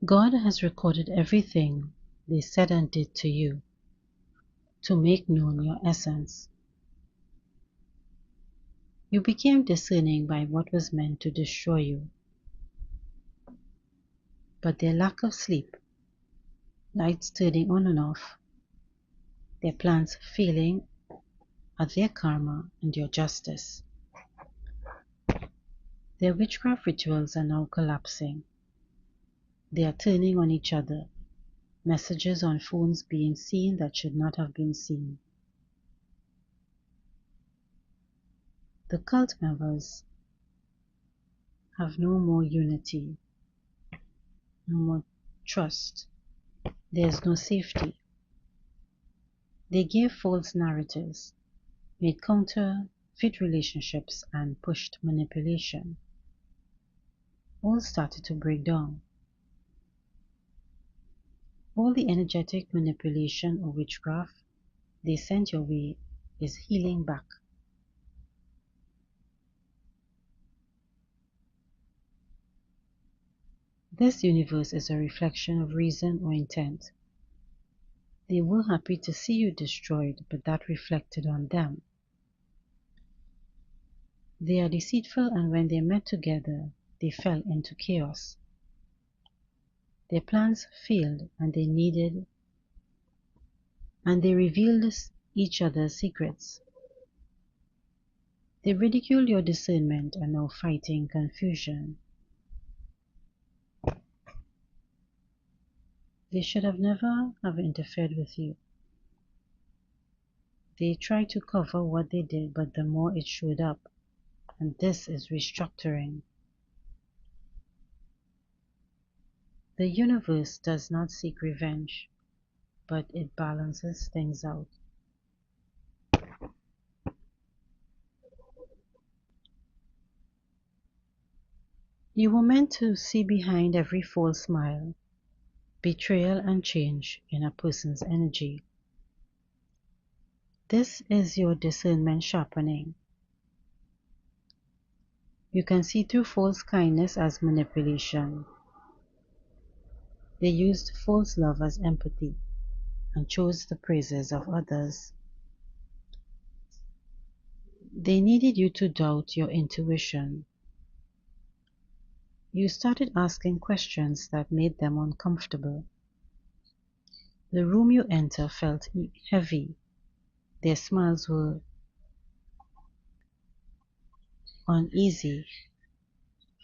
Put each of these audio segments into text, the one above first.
God has recorded everything they said and did to you to make known your essence. You became discerning by what was meant to destroy you, but their lack of sleep, lights turning on and off, their plans failing at their karma and your justice. Their witchcraft rituals are now collapsing. They are turning on each other, messages on phones being seen that should not have been seen. The cult members have no more unity, no more trust. There is no safety. They gave false narratives, made counterfeit relationships, and pushed manipulation. All started to break down. All the energetic manipulation or witchcraft they sent your way is healing back. This universe is a reflection of reason or intent. They were happy to see you destroyed, but that reflected on them. They are deceitful, and when they met together, they fell into chaos. Their plans failed, and they revealed each other's secrets. They ridiculed your discernment and now fighting confusion. They should have never have interfered with you. They tried to cover what they did, but the more it showed up, and this is restructuring. The universe does not seek revenge, but it balances things out. You were meant to see behind every false smile, betrayal and change in a person's energy. This is your discernment sharpening. You can see through false kindness as manipulation. They used false love as empathy and chose the praises of others. They needed you to doubt your intuition. You started asking questions that made them uncomfortable. The room you enter felt heavy. Their smiles were uneasy.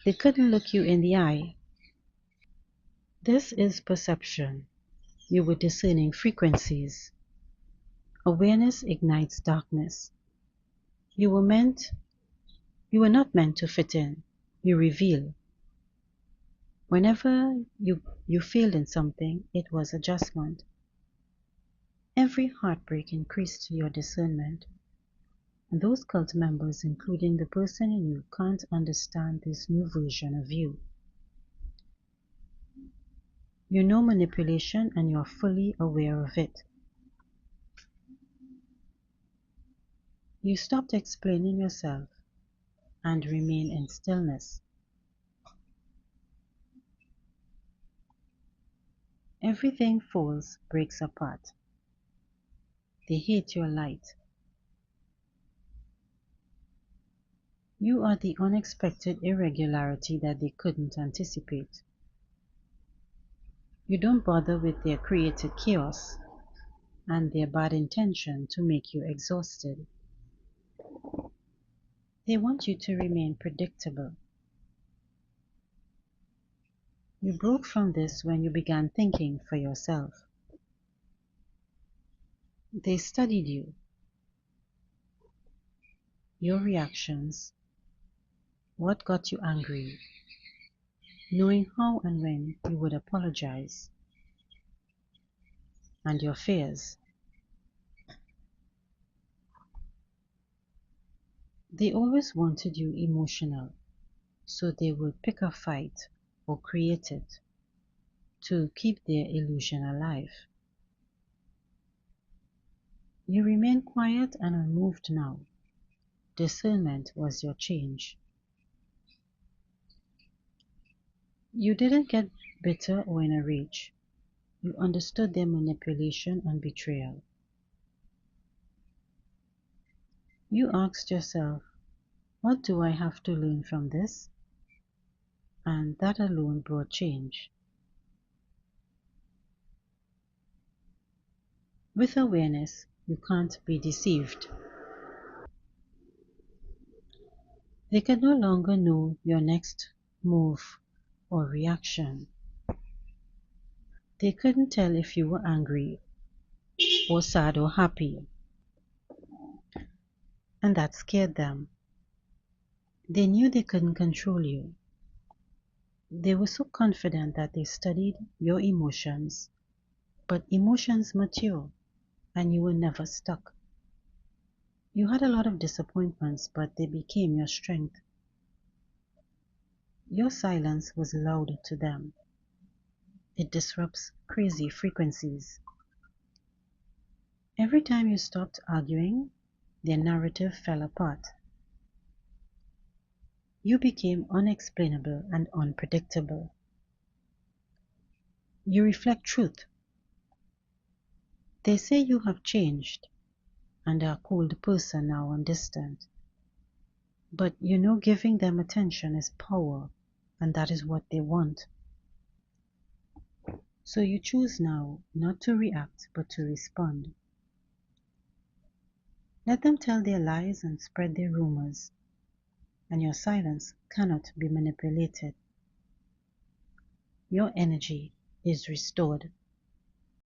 They couldn't look you in the eye. This is perception. You were discerning frequencies. Awareness ignites darkness. You were not meant to fit in. You reveal. Whenever you failed in something, it was adjustment. Every heartbreak increased your discernment. And those cult members, including the person in you, can't understand this new version of you. You know manipulation and you're fully aware of it. You stopped explaining yourself and remain in stillness. Everything falls, breaks apart. They hate your light. You are the unexpected irregularity that they couldn't anticipate. You don't bother with their created chaos and their bad intention to make you exhausted. They want you to remain predictable. You broke from this when you began thinking for yourself. They studied you, your reactions, what got you angry, knowing how and when you would apologize, and your fears. They always wanted you emotional, so they would pick a fight or create it to keep their illusion alive. You remain quiet and unmoved now. Discernment was your change. You didn't get bitter or in a rage. You understood their manipulation and betrayal. You asked yourself, what do I have to learn from this? And that alone brought change. With awareness, you can't be deceived. They could no longer know your next move or reaction. They couldn't tell if you were angry or sad or happy, and that scared them. They knew they couldn't control you. They were so confident that they studied your emotions, but emotions mature and you were never stuck. You had a lot of disappointments, but they became your strength. Your silence was loud to them. It disrupts crazy frequencies. Every time you stopped arguing, their narrative fell apart. You became unexplainable and unpredictable. You reflect truth. They say you have changed and are a cold person now and distant. But you know giving them attention is power, and that is what they want. So you choose now not to react but to respond. Let them tell their lies and spread their rumors, and your silence cannot be manipulated. Your energy is restored.